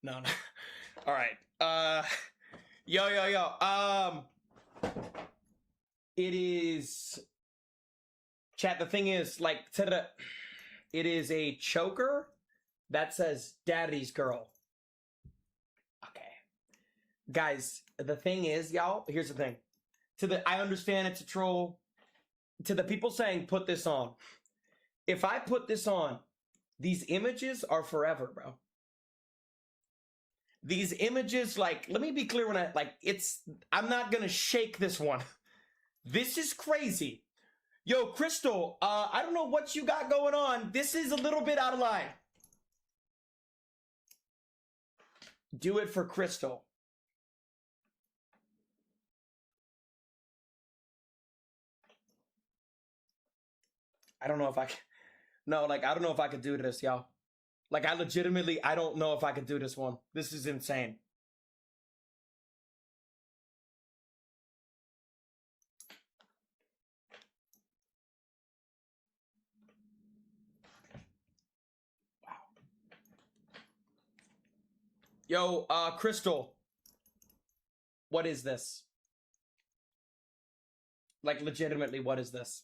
No, no. All right. Yo. It is chat. The thing is, like, it is a choker that says "Daddy's Girl." Okay, guys. The thing is, y'all. Here's the thing. I understand it's a troll. To the people saying put this on, if I put this on, these images are forever, bro. These images, like, let me be clear when I'm not gonna shake this one. This is crazy. Yo, Crystal, I don't know what you got going on. This is a little bit out of line. Do it for Crystal. I don't know if I can. No, like, I don't know if I could do this, y'all. Like, I don't know if I could do this one. This is insane. Wow. Yo, Crystal. What is this? Like, legitimately, what is this?